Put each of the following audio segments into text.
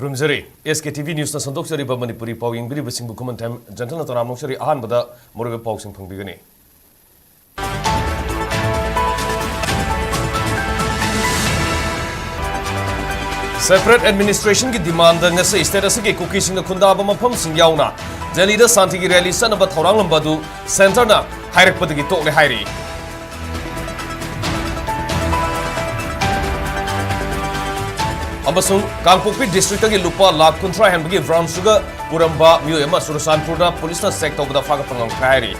Kurumjari, SKTV News na sandokjari ba Manipuri pau ingbiri basing bukuman time jantan na tanam nokjari ahan bada morabe pau sing pangbigani. Separate administration ki demand ngase state asige cookie sing khunda ba mafam sing yauna Delhi da santi ki rally san ba thorang lamba du center na hairak padagi tokle hairi. Amasung Kangpokpi district ki lupa lakh kuntra hen bagi brown sugar puramba myo ema Surasanpur da police na sector da faga pangang khairi.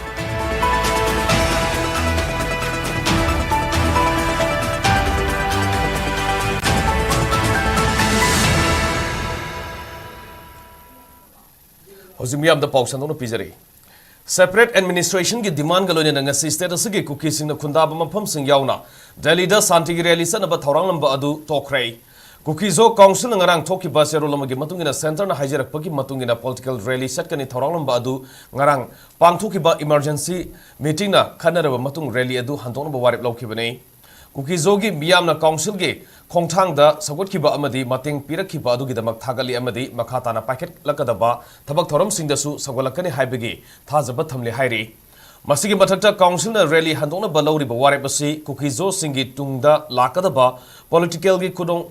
Hozimiam da pausan no pizari. Separate administration ki demand galone na ngasi state asige cookie sing na khunda ba mafam sing yauna Delhi da santi ki rally san ba thorang lamba adu tokhrei. Kukizo Council ngarang thoki ba sero lamagi matungina center na hijarak pagi matungina political rally set kani thorang lamba adu ngarang pangthoki ba emergency meeting na khanara ba matung rally adu hantong ba warip lauki bane Kukizo gi miyam na council ge khongthang da sagot ki ba amadi mating pirak ki ba adu gi damak thagali amadi makhata na packet lakada ba thabak thoram sing da su sagolakani haibagi thajaba thamle hairi Masigi mathakta council na rally hantong na ba lauri ba warip basi Kukizo singi tungda lakada ba political gi kudong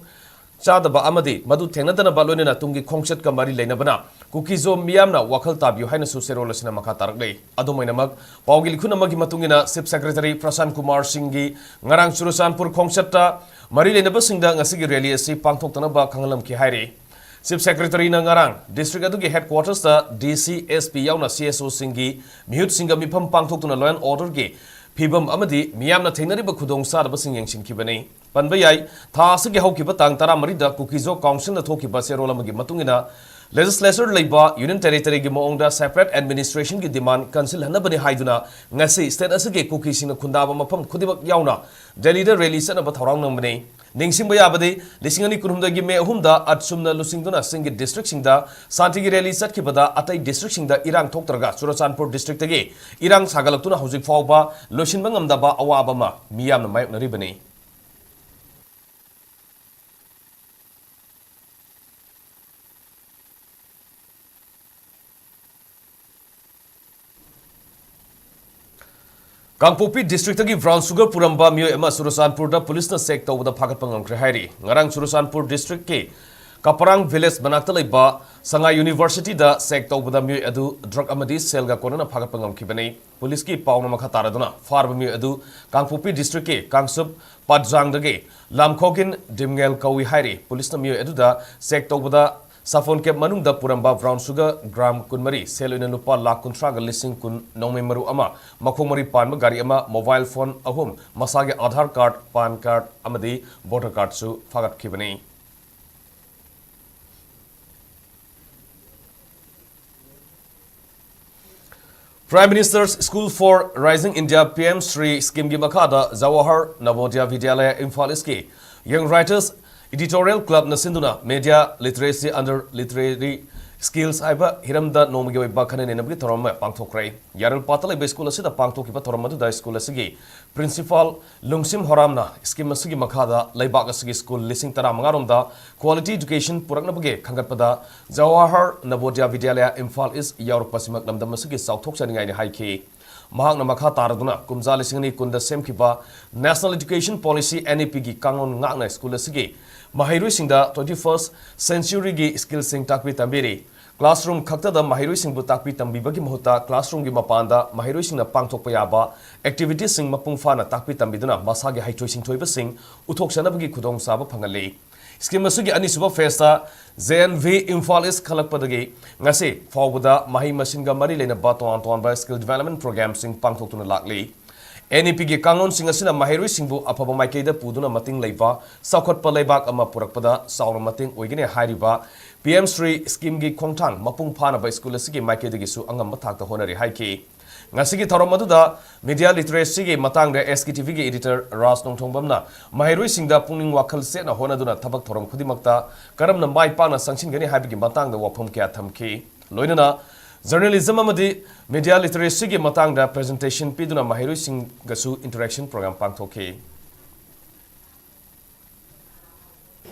Chadaba Amadi, Madu Tenadana Balonina Tungi Kongset Kamari Lenabana, Kukizo Miamna, Wakal Tabu, Hinasu Serolasina Makatarle, Adomainamag, Paugil Kunamagi Matungina, Sip Secretary Prasan Kumar Singhi, Ngarang Surusanpur Kongseta, Marilena Basinda, Nasigi Rally, Si Pangtokanaba, Kangalam Kihari. Sip Secretary Nangarang, District Adugi Headquarters, the DCSP Yauna CSO Singhi, Mute Singa Mipam Pangtokuna Law and Order Gi, Pibam Amadi, Miamna Tenariba Kudong Sada Basing Yang Kibane. Panbayai, Tasiki Hokiba Tang Taramarida, Kukizo Council, the Toki Baserola Magi Matungina, Legislature Labor, Union Territory Gimonda, separate administration gi demand, Council Hanabani Haiduna, Nasi, State Asage Cookies in the Kundaba Mapam Kudibak Yauna, Delhi the release and about Harang Namane, Ningsim Bayabadi, Lisingani Kurunda Gime Humda, at Sumna Lusingduna, Singit District Singda, Santigi release at Kibada, Atai District Singda, Irang Toktraga, Surasanpur District Age, Irang Sagalakuna Housing Fauba, Lushin Bangamdaba, Awabama, Miam Naribani. Kangpokpi district agi brown sugar puramba myo ema Surasanpur da police na sek tawda phagat pangangkre hairi ngarang Surasanpur district ke Kaparang village banakta leiba Sanga University da sek tawda myo adu drug amadi sel ga kona na phagat pangangki bane police ki pauna makha taraduna farba myo adu Kangpokpi district ke Kangsup Pajang dage Lamkhogin Dimngel kawi hairi police na myo adu da sek tawda Safon ke manung da puramba brown sugar gram kunmari seluina lupa lakh kuntraga lising kun nongme maru ama makhomari pan gari ama mobile phone ahum masage Aadhaar card pan card amadi voter card su fagat khibani Prime Minister's School for Rising India PM Shri scheme gi makhada Jawahar Navodaya Vidyalaya Imphal iski young writers Editorial Club na sinduna media literacy under literary skills aiba hiramda nomagi oiba khane nenabgi thorama pangthokrai yaral patalai be school asida pangthokiba thorama da school asigi principal lungsim horamna scheme asigi makhada laibak asigi school lising tara mangaromda quality education purakna bage khangatpada Jawahar Navodaya Vidyalaya Imphal is Europe Pasimak namdam asigi southok chaningai ni haiki mahang na makha taraduna kumja lisingni kunda semkiba National Education Policy NEP gi kangon ngakna school asigi Mahirui Singda 21st century gi skill sing takpi tambiri classroom khakta da mahirui sing bu takpi tambi bagi mahuta classroom gi mapanda mahirui sing na pangthok payaba activities sing mapung fa na takpi tambiduna masa gi haitoi sing thoiba sing uthok sana bagi khudong saba phangale scheme asugi ani suba festa JNV Imphal is khalak padagi ngase fawbuda mahi machine ga mari lena baton ton ba skill development program sing pangthok tuna lakli NEP gi kangon sing asina mahirui singbu apaba maikeida puduna mating leiba sakhot pa leibak ama purakpada sauna mating oigine hairiba PM Shri scheme gi khongthang mapung phana ba school asigi maikeida gi su angam mathak ta honari haiki ngasigi thoramadu da media literacy gi matang de SKTV gi editor Ras Nongthongbamna mahirui singda pungning wakhal se na honaduna thabak thoram khudimakta karamna mai pana sangshin gani habi gi matang da wafam kya thamki loinana Journalism amadi media literacy gi matang da presentation piduna mahirui sing gasu interaction program pangthoki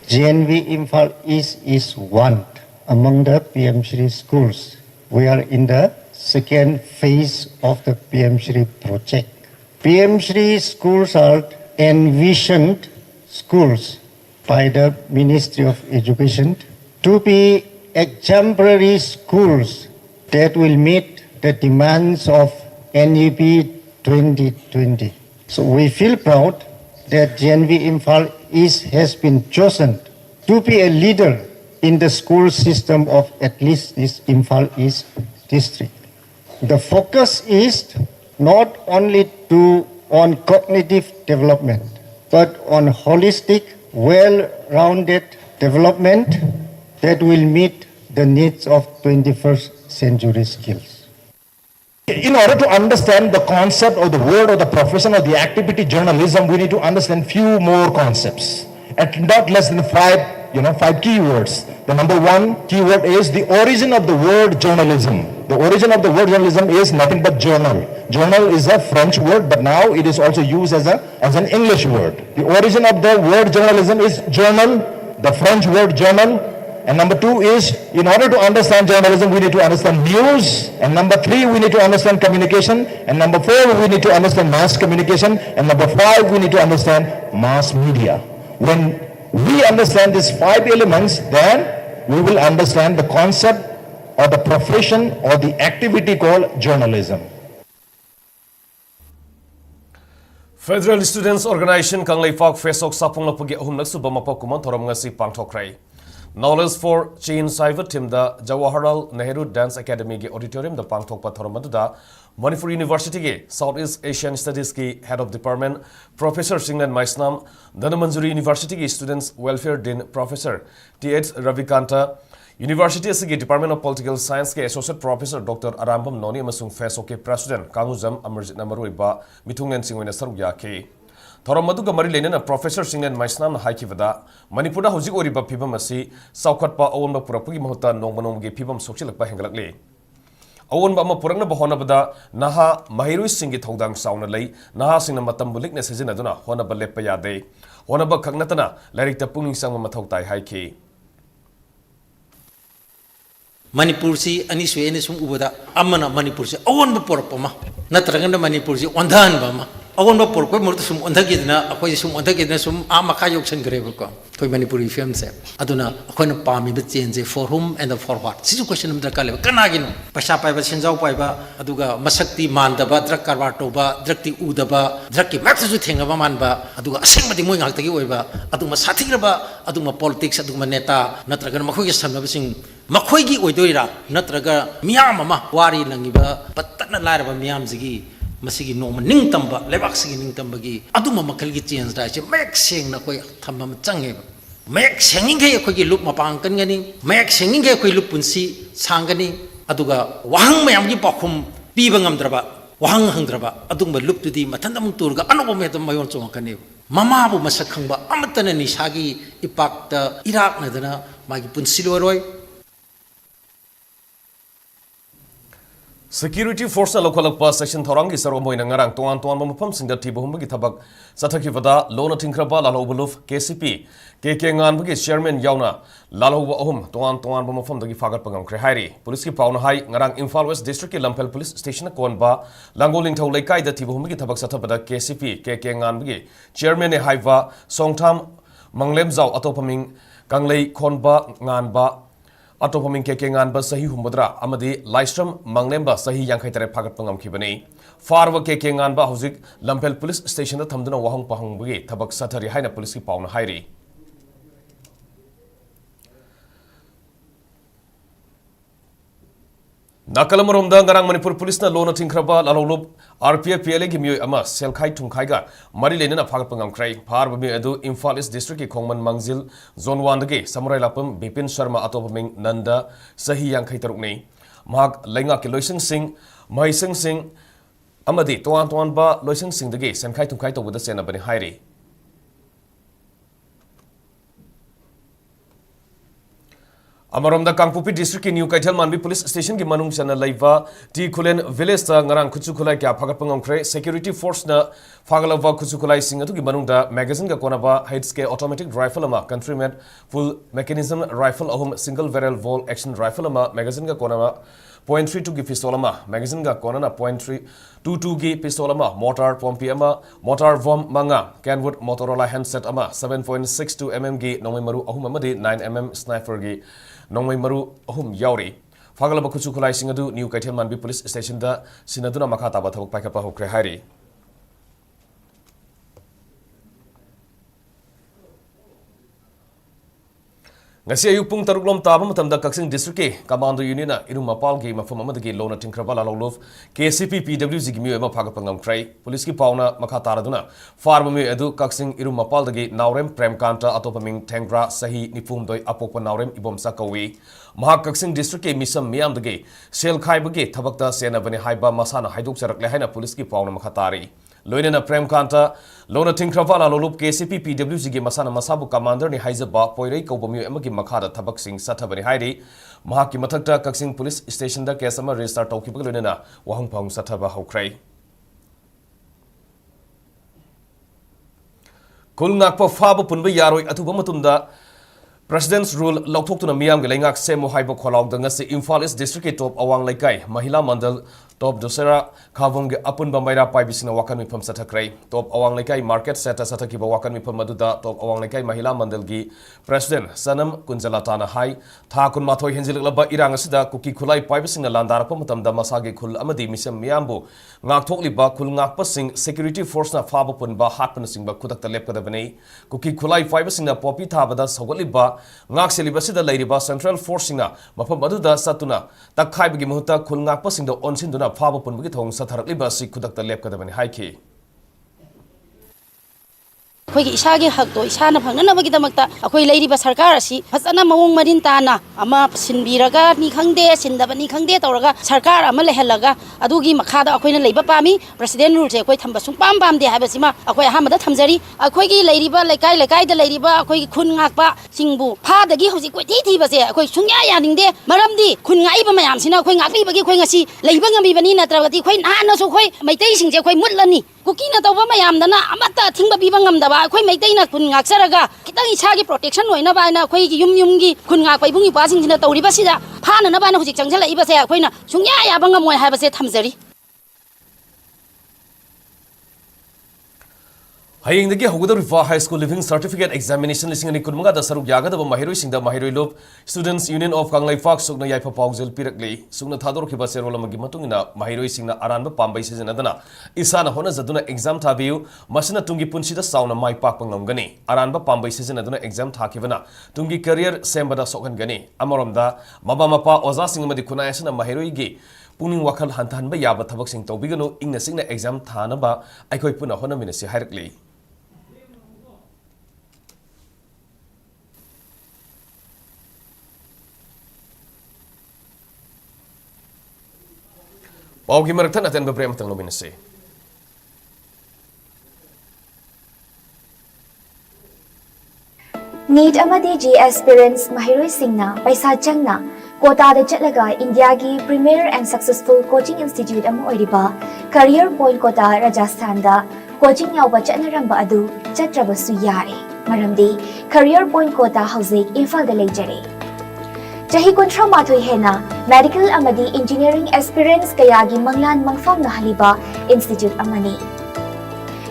GNV Imphal East is one among the PM Shri schools. We are in the second phase of the PM Shri project. PM Shri schools are envisioned schools by the Ministry of Education to be exemplary schools that will meet the demands of NEP 2020. So we feel proud that GNV Imphal East has been chosen to be a leader in the school system of at least this Imphal East district. The focus is not only on cognitive development, but on holistic, well-rounded development that will meet the needs of 21st century skills. In order to understand the concept of the word or the profession or the activity journalism, we need to understand few more concepts, and not less than five keywords. The number one keyword is the origin of the word journalism. The origin of the word journalism is nothing but journal. Journal is a French word, but now it is also used as an English word. The origin of the word journalism is journal, the French word journal. And number two is, in order to understand journalism, we need to understand news. And number three, we need to understand communication. And number four, we need to understand mass communication. And number five, we need to understand mass media. When we understand these five elements, then we will understand the concept or the profession or the activity called journalism. Federal Students Organization Kanglei Park Fesok Sapong Lapagi Ahumnak Subamapa Kuman Thoram Ngasi Pangthokrai. Knowledge for Change Cyber Team the Jawaharlal Nehru Dance Academy ge Auditorium the Pangthokpa Thoramadu Manipur University ge Southeast Asian Studies ki Head of Department Professor Singlan Maisnam Danamanjuri University ge Students Welfare Dean Professor T.H. Ravikanta University asigi Department of Political Science ke Associate Professor Dr. Arambam Noni amasung Fesok ke President Kanguzam Amarjit Namaruiba Mithungnen Singwena Saruk yake Thoram Maduga Mari Lenena Professor Singlen Maisnam Haikivada, Manipura Hosi Oriba Pibamasi, Saukatpa Owen Purapagi Mahota, Nongmanong Pibam Social Pahangalakli. Owen Bama Purana Bahonabada, Naha, Mahiru Singit Hodang Saunalay, Naha Sinamatambulik Nesizina, Honaba Lepayade, Honaba Kagnatana, Larita Puning Sama Matautai Haiki. Manipur si aniswe anisum ubada amana Manipur si awan baporpama natraganda Manipur si ondan bama awan bapor ko murto sum ondagidna akoi sum ondagidna sum amaka yoksan grebe ko koi Manipuri film se aduna akoi na pami be change for whom and for what sisu question am dakale kanagino pasha pai ba sinjau pai ba aduga masakti mandaba drak karwar toba drakti udaba drakki maxu thengaba manba aduga asengmati moi ngaktagi oiba aduma sathigraba aduma politics aduma neta natragana makhoi ge samnaba sing Makoigi Oidoira, Natraga, Miamama, Wari Langiba, Patana Laraba Miamzigi, Masigi Noma Ningtamba, Levaxi Ningtambagi, Aduma Makalgi Chians Dash, Make sing Nakoi Tambam Tangi, Make singing Kogi Lup Mapankani, Make singing Koi Lupunsi, Sangani, Aduga, Wang Mayamgi Pakum, Bibangam Draba, Wang Handraba, Adumba Lup to the Matandam Turga, Anometum Mayon Somakani. Mama bu Masakamba, Amatana Nishagi, Ipak the Iraq Nadana, Magipun Siloroi. Security Force local pas section thorangi saromoi nangarang tuan mapam singda tibuhumgi tabak sathakivada lona tinkraba lalobuluf KCP KK ngan bagi chairman yauna laloba ohum tuan mapam dagi fagat pangam kre hairi police ki pauna hai ngarang Imphal West District ki Lampel Police Station konba langoling thau lekai da tibuhumgi tabak sathabada KCP KK ngan bagi chairman ne haiva songtham manglem zau atopaming kanglei konba nganba Atopaming Kekengan Basahi Humudra, Amadi, Lystrom, Manglemba, Sahi Yankaitere Pagat Pangam Kibani, Farva Kekengan Bahuzik, Lampel Police Station, the Tamduna Wahong Pahangwe, Tabak Satari Haina Police Pauna Hairi. Nakalamurumda Garang Manipur Police na Lona Tinkraba, Lalolup, RPF PLA Gimio Ama, Selkai Tunkaiga, Marilena Pagapangam Cray, Parvami Edu, Imphal East District, Kongman Mangzil, Zone 1 Dage, Samurai Lapum, Bipin Sharma Atopaming, Nanda, Sahi Yankaitarukni, Mark Lenga Loising Singh, Mai Singh, Amadi, Tuan Ba, Loising Singh Dage, Senkai Tunkaito with the Sena Bani Hairi. Amarom da Kangpupi district ki New Kaital Manbi police station ki manung chana laiva T Kulen village ta ngarang khuchukulai kya phagat pangongkhre security force na phagalava khuchukulai singa tu ki manung da magazine ka konaba head scale automatic rifle ama countryman full mechanism rifle ahum single barrel vol action rifle ama magazine ka konaba .32 ki pistol ama magazine ka konana .322 ki pistol ama mortar pompi ama mortar bomb manga Kenwood Motorola handset ama 7.62 mm ki nongmai maru ahum amadi 9 mm sniper ki nongmai maru ahum yauri phagalaba khuchukulai singa du New Kaital Manbi police station da sinaduna makha taba thabak paikapa hokre hari ngasi ayuk pung taruk lom taba matamda Kaksing district ke commando union na irum mapal ge mafam amadagi lona tinkraba lalolov KCP PWG gi miyo ma phaga pangam krai police ki pauna makha taraduna farm mi edu Kaksing irum mapal dagi naurem premkanta atopaming thengra sahi nipum doi apokpa naurem ibom sakawi maha Kaksing district ke misam miyam dagi sel khai bagi thabakta sena bani haiba masana haiduk charak le haina police ki pauna makha tari loinena premkanta lona tinkrava lalolov KCP PWG gi masana masabu commander ni haizaba poirei kobami amagi makhada thabak sing sathabani hairi mahaki mathakta Kaksing police station da case ama register tawkibag loinena wahang phang sathaba hokrai kul ngakpa faba punba yaroi athuba matumda President's rule laukthoktuna miyam ge lengak semo haiba kholaw da ngasi Imphal East district ke top awang laikai mahila mandal top dosera khavung ge apun bamaira paibisina wakan mifam sathakrai top awang laikai market seta sathaki ba wakan mifam maduda top awang laikai mahila mandal gi president sanam kunjalatana hai tha kun mathoi henjilakba irang asida kuki khulai paibisina landarapa matamda masage khul amadi misam miyambu ngakthokliba khul ngakpa sing security force na faba punba hatpan singba khudak lepkadabani kuki khulai paibisina popi thabada sogoliba ngak selibasida lairiba central force singa mafam aduda satuna takhaibagi muhutta khul ngakpa singda onsinduna faba punbagi thong satharakliba si khudakta lepkadabani haiki ꯑꯩꯈꯣꯏꯒꯤ ꯏꯁꯥꯒꯤ ꯍꯛꯇꯣ ꯏꯁꯥꯅ ꯐꯪꯅꯅꯕꯒꯤꯗꯃꯛꯇ ꯑꯩꯈꯣꯏ ꯂꯩꯔꯤꯕ ꯁꯔꯀꯥꯔ ꯑꯁꯤ ꯐꯖꯅ ꯃꯑꯣꯡ ꯃꯔꯤꯟ ꯇꯥꯅ ꯑꯃ ꯁꯤꯟꯕꯤꯔꯒꯅꯤ ꯈꯪꯗꯦ ꯁꯤꯟꯗꯕꯅꯤ ꯈꯪꯗꯦ ꯇꯧꯔꯒ ꯁꯔꯀꯥꯔ ꯑꯃ ꯂꯩꯍꯜꯂꯒ ꯑꯗꯨꯒꯤ ꯃꯈꯥꯗ ꯑꯩꯈꯣꯏꯅ ꯂꯩꯕ ꯄꯥꯝꯃꯤ ꯄ꯭ꯔꯁꯤꯗꯦꯟ ꯔꯨꯜꯁꯦ ꯑꯩꯈꯣꯏ ꯊꯝꯕ ꯁꯨꯡꯄꯥꯝ ꯄꯥꯝꯗꯦ ꯍꯥꯏꯕꯁꯤꯃ ꯑꯩꯈꯣꯏ ꯑꯍꯥꯟꯕꯗ ꯊꯝꯖꯔꯤ ꯑꯩꯈꯣꯏꯒꯤ ꯂꯩꯔꯤꯕ ꯂꯩꯀꯥꯏ ꯂꯩꯀꯥꯏꯗ ꯂꯩꯔꯤꯕ ꯑꯩꯈꯣꯏꯒꯤ ꯈꯨꯟ ꯉꯥꯛꯄꯁꯤꯡꯕꯨ ꯐꯥꯗꯒꯤ ꯍꯧꯖꯤꯛ ꯀꯣꯏꯊꯤ ꯊꯤꯕꯁꯦ ꯑꯩꯈꯣꯏ ꯁꯨꯡꯌꯥ ꯌꯥꯅꯤꯡꯗꯦ ꯃꯔꯝꯗꯤ ꯈꯨꯟ ꯉꯥꯛꯏꯕ ꯃꯌꯥꯝꯁꯤꯅ ꯑꯩꯈꯣꯏ ꯉꯥꯛꯄꯤꯕꯒꯤ ꯑꯩꯈꯣꯏ ꯉꯁꯤ ꯂꯩꯕ ꯉꯝꯃꯤꯕꯅꯤ ꯅꯠꯇ꯭ꯔꯒꯗꯤ ꯑꯩꯈꯣꯏ ꯅꯍꯥꯟꯅꯁꯨ ꯑꯩꯈꯣꯏ ꯃꯩꯇꯩꯁꯤꯡꯁꯦ ꯑꯩꯈꯣꯏ ꯃꯨꯠꯂꯅꯤ ꯀꯨꯀꯤꯅ ꯇꯧꯕ ꯃꯌꯥꯝꯗꯅ ꯑꯃꯠꯇ ꯑꯊꯤꯡꯕ ꯄꯤꯕ ꯉꯝꯗꯕ ꯑꯩꯈꯣꯏ ꯃꯩꯇꯩꯅ ꯈꯨꯟ ꯉꯥꯛꯆꯔꯒ ꯈꯤꯇꯪ ꯏꯁꯥꯒꯤ ꯄ꯭ꯔꯣꯇꯦꯛꯁꯟ ꯑꯣꯏꯅꯕ ꯍꯥꯏꯅ ꯑꯩꯈꯣꯏꯒꯤ ꯌꯨꯝꯒꯤ ꯈꯨꯟ ꯉꯥꯛꯄ ꯏꯕꯨꯡ ꯏꯄ꯭ꯋꯥꯁꯤꯡꯁꯤꯅ ꯇꯧꯔꯤꯕꯁꯤꯗ ꯐꯥꯅꯅꯕ ꯍꯥꯏꯅ ꯍꯧꯖꯤꯛ ꯆꯪꯁꯤꯜꯂꯛꯏꯕꯁꯦ ꯑꯩꯈꯣꯏꯅ ꯁꯨꯡꯌꯥ ꯌꯥꯕ ꯉꯝꯃꯣꯏ ꯍꯥꯏꯕꯁꯦ ꯊꯝꯖꯔꯤ Hayingdagi hogudariba high school living certificate examination lisingani kunmanga da saruk yagadaba mahiroi singda mahiroi lob students union of Kanglaipak sukna yaipa paujel pirakli sukna thador khiba serol amagi matungina mahiroi singna aranba pambai sijanadana isana hona zaduna exam thabiu masina tungi punsida sauna mai pak pangamgani aranba pambai sijanaduna exam thakibana tungi career sembada sokhangani amoromda maba mapa oza singmadi kunayasana mahiroi gi puning wakal hantanba yaba thabak sing tobigano ingna singna exam thanaba aikoi puna hona minasi hairakli Paugi maraktan aten bebrem tang lobinase. Need amadi G aspirants mahiroi singna paisa changna quota da chatlaga India gi premier and successful coaching institute am oiriba career point quota Rajasthan da coaching yawba chatnaramba adu chatrabasu yare maramdi career point quota hauzik Imphal da leijare Chahi kontra mathoi hena medical amadi engineering aspirants kayagi manglan mangfam na haliba institute amani.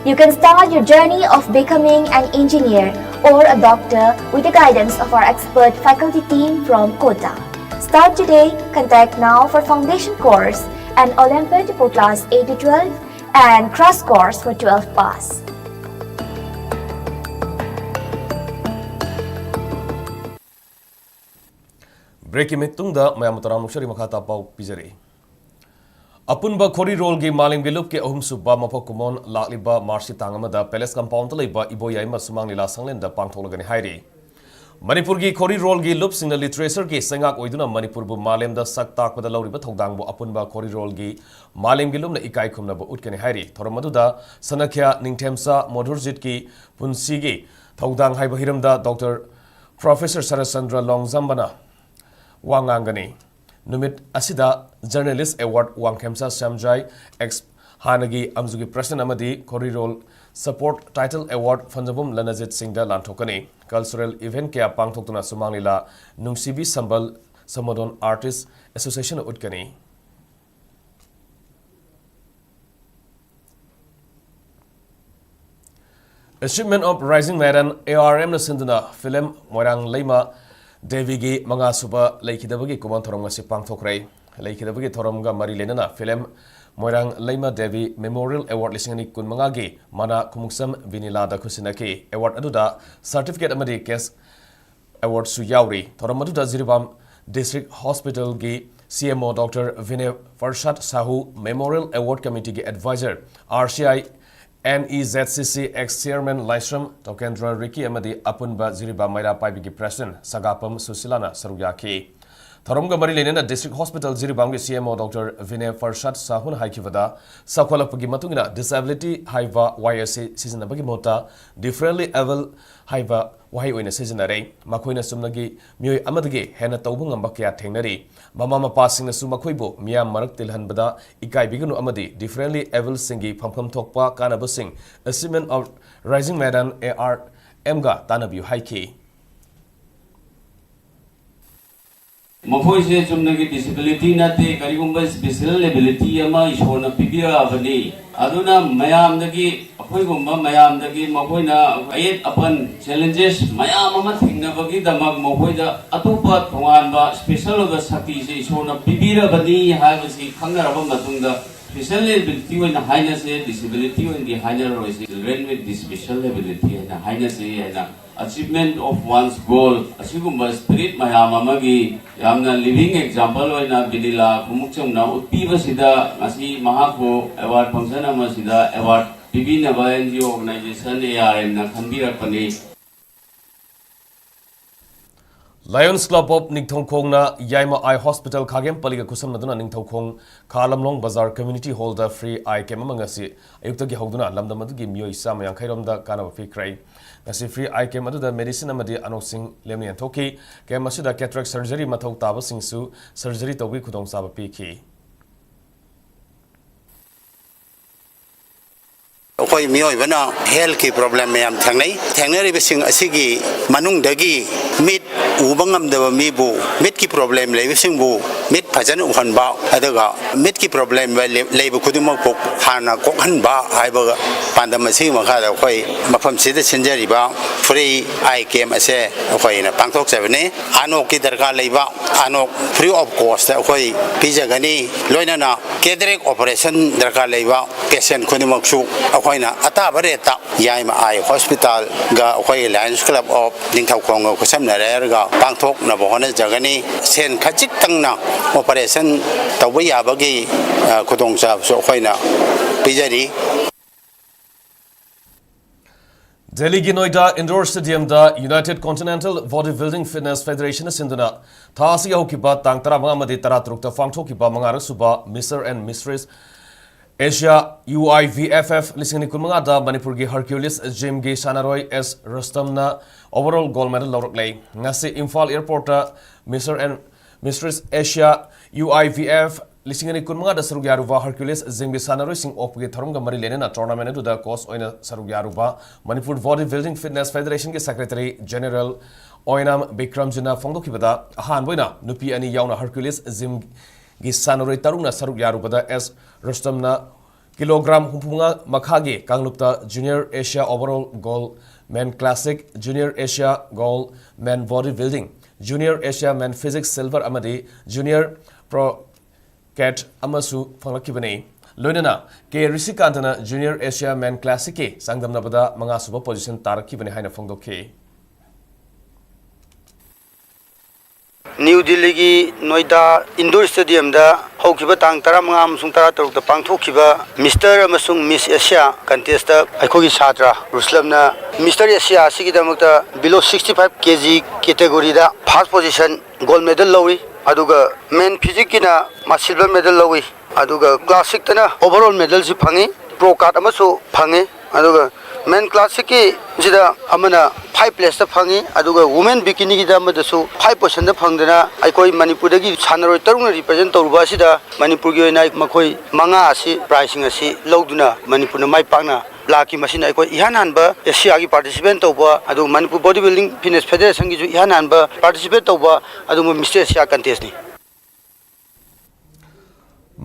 You can start your journey of becoming an engineer or a doctor with the guidance of our expert faculty team from Kota. Start today, contact now for foundation course and Olympiad for class 8 to 12 and crash course for 12 pass. Breaking metungda mayam taram shari makhata pau pizari. Apunba khori rol gi maling gilup ke ahum subba mapokumon lakliba marsi tangamada palace compound laiba iboyai masumang lila sanglenda pangtholagani hairi. Manipur gi khori rol gi lup singna literature ke sengak oiduna Manipur bu malem da sak takpada lauriba thodang bu apunba khori rol gi maling gilum na ikai khumna bu utkani hairi. Thoramadu da sanakhya ningthemsa modurjit ki punsi gi thodang haiba hiramda Dr. Professor Sarasandra Longzambana wangangani numit asida journalist award wangkhemsa samjai ex hanagi amzugi president amadi korirol support title award fanjabum lanajit singda lanthokani cultural event kya pangthoktuna sumanglila nungsibi sambal samadon artist association utkani achievement of rising maiden ARM na sinduna film moirang leima Devi gi manga suba laikidabagi kuman thoram ngasi pangthokrai laikidabagi thoram ga mari lenana film moirang leima Devi Memorial Award lisingani kun manga gi mana kumuksam vinila da khusinaki award aduda certificate amadi case award su yauri thoram aduda Jiribam District Hospital gi CMO Dr. Vinay Farshad Sahu Memorial Award Committee gi advisor RCI NEZCC ex-chairman Laisram Tokendra Riki Amadi Apunba Ziriba Maira Paibigi President Sagapam Susilana Saruyaki. Tharumga Mari Lenena District Hospital Ziribamgi CMO Dr. Vinay Farshad Sahun Haikivada Sakwalapagi Matungina Disability Haiva YSC Season Abagi Mota Differently Able Haiva Wahi Wina Season Array Makuina Sumnagi Mui Amadagi Hena Tobung Ambakia Tenari Mama passing the Sumakuibo Mia Marak Tilhanbada Ikai Bigunu Amadi Differently Able Singi Pampam Tokpa Kanabusing Achievement of Rising Maiden AR Emga Tanabu Haiki Mafoise chumnagi disability nate karigumba special ability ama ishona pibira avani aduna mayamdagi akoigumba mayamdagi mafoina ayet apan challenges mayam ama thingnabagi damak mafoida atupa thonganba special oga sakti se ishona pibira bani haibasi khangaraba matungda special ability oina haina se disability oina haina roise children with special ability na haina se na achievement of one's goal asigumba spirit mayam amagi yamna living example oina binila kumukchamna utpiba sida asi mahako award function ama sida award bibina NGO organization ARM na khanbirakani Lions Club of Ningthongkhong na Yaima Eye Hospital Khagem Paliga Kusam Naduna Ningthongkhong Khalamlong Bazaar Community Hall da free eye cam amangasi ayuktagi hawduna lamdamadagi miyoi sama yang khairom da kana fi krai ngasi free eye cam adu da medicine amadi anoksing lemni anthoki cam asida cataract surgery mathau taba singsu surgery tawgi khudong saba piki Koi mioi bana health ki problem mayam thangnai ri besing asigi manung dagi mit ubangam da mi bu mit ki problem le besing bu mit phajan uhan ba adaga mit ki problem le bu khudimok pok hana ko han ba ai ba pandam asi ma kha da koi mafam si da sinjari ba free eye cam ase koi na pangthok sabane anok ki darkar le ba anok free of cost koi pijagani loina na cataract operation darkar le ba patient khudimok su na ata bareta Yaima Eye Hospital ga khoi Lions Club of Ningthongkhong ko samna re ga pangthok na bohona jagani sen khachik tangna operation tawba yabagi khudong sa so khoina pijari Delhi gi Noida Indoor Stadium da United Continental Bodybuilding Fitness Federation sinduna thasi hokiba tang tara mangama de tara trukta fangthokiba mangar suba Mr and Mistress Asia UIVFF listening kumanga da Manipur gi Hercules Gym gi Sanaroi S Rustam na overall gold medal lorok lay ngasi Imphal airport Mr and Mistress Asia UIVF listening kumanga da sarugyaruba Hercules Gym gi Sanaroi sing op gi tharumga mari lene na tournament du da course oina sarugyaruba Manipur Bodybuilding Fitness Federation gi Secretary General Oinam Bikram Jina Fongdokibada han boina nupi ani yauna Hercules Gym Gisanore Taruna Saruk Yarubada S. Rustamna Kilogram Humpunga Makhagi Kanglupta Junior Asia Overall Gold Men Classic Junior Asia Gold Men Bodybuilding Junior Asia Men Physics Silver Amadi Junior Pro Cat Amasu Fanglakibane Loinana K. Risikantana Junior Asia Men Classic Sangdamnabada Mangasuba Position Tarakibane Haina Fongdoke New Delhi gi Noida Indoor Stadium da hokiba tang taramanga amsung tara taruk da pangthokiba Mr amasung Miss Asia contest da aikhogi satra Ruslam na Mr Asia asigi damakta below 65 kg category da first position gold medal lawi aduga men physics kina ma silver medal lawi aduga classic tana overall medal si phangi pro card amasu phangi aduga main classic की जिदा अमना 5 place ता fungi अदुगा women bikini की दामदसु 5% दा फंगदना अखोई मणिपुर दगी सानरोय तरुण represent तौरबा सिदा मणिपुर की ओइना मखोई मंगा असि प्राइसिंग असि लौदुना मणिपुर न माइ पाकना लाकी मशीन अखोई इहानानबा एशिया की पार्टिसिपेट तौबा अदु Manipur body building fitness federation की जो इहानानबा पार्टिसिपेट तौबा अदु मिस्टर एशिया कंटेस्ट नि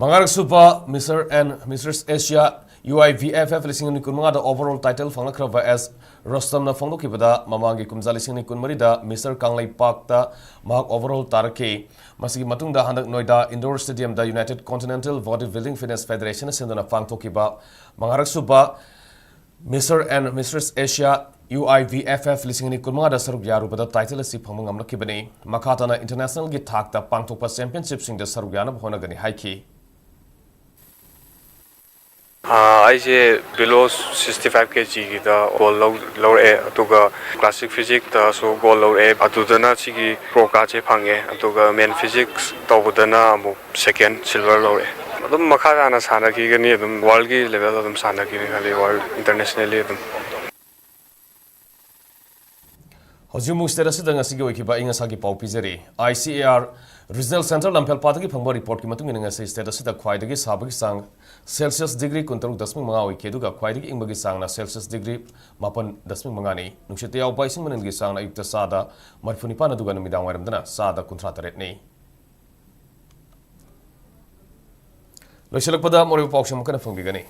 Mangarak Supa Mr. and Mrs. Asia UIVFF lising ni kunmanga da overall title fanglakraba as Rostam na fangdokibada mamangi kumza lising ni kunmari da Mr. Kanglai Park da mahak overall tarake masigi matungda handak Noida Indoor Stadium da United Continental Bodybuilding Fitness Federation sendona fangtokiba Mangarak Supa Mr. and Mrs. Asia UIVFF lising ni kunmanga da saruk yarubada title si phangmangam lakibani makhatana international gi thak da pangtokpa championship sing da saruk yana bhona gani haiki I say below 65 kg की दा gold low ए अतुगा classic physics दा so gold low ए अतुदना चिकी pro का चे fungi अतुगा main physics तबुदना अमु second silver low ए अदुम मखा जाना साना की Ghani अदुम world की level अदुम साना की खाली world internationally अदुम Hojimu status da ngasi gi ba inga sagi pau pizeri ICAR Regional Center Lampel Patagi phangba report ki matung inga status da khwai dagi sabagi sang Celsius degree kuntaruk dasming manga oi kedu ga khwai dagi ingbagi sang na Celsius degree mapan dasming manga ni nungshite yaw bai sing manin gi sang na yukta sada marfuni pa na duga numidang waram dana sada kuntra taret ni Loiselak pada mori pauksam kana phangbi gani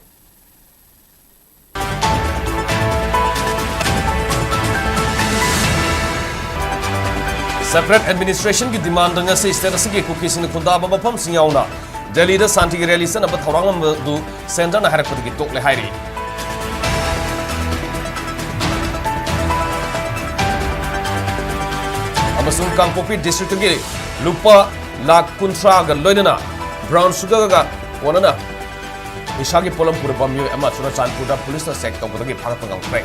Separate administration की demand दंगा से status की cookie Singh खुदा बमफम सिंयाउना Delhi the Shanti rally सन अब थौरांगम दु centre न हरकत की तोकले हाइरी अमसुंग कांगपोपी डिस्ट्रिक्ट की लुपा लाख कुंट्रा ग लोइना ब्राउन शुगर ग वनना इशागी पोलम पुर बम्यो अमा चुना चांदपुर द पुलिस न सेक तौबदगी फारक पंगांग्रे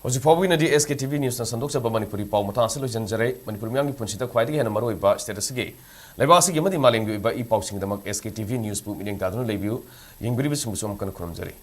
Hoji Fawi na di SKTV News na sandok sa Manipuri pau mata asilo janjare Manipur miyang gi punchita khwaidagi hena maro iba status gi laiba sigi madi maling gi iba I pau sing damak SKTV News bu mining tadun leibiu yingbiri bisum busum kan khurumjari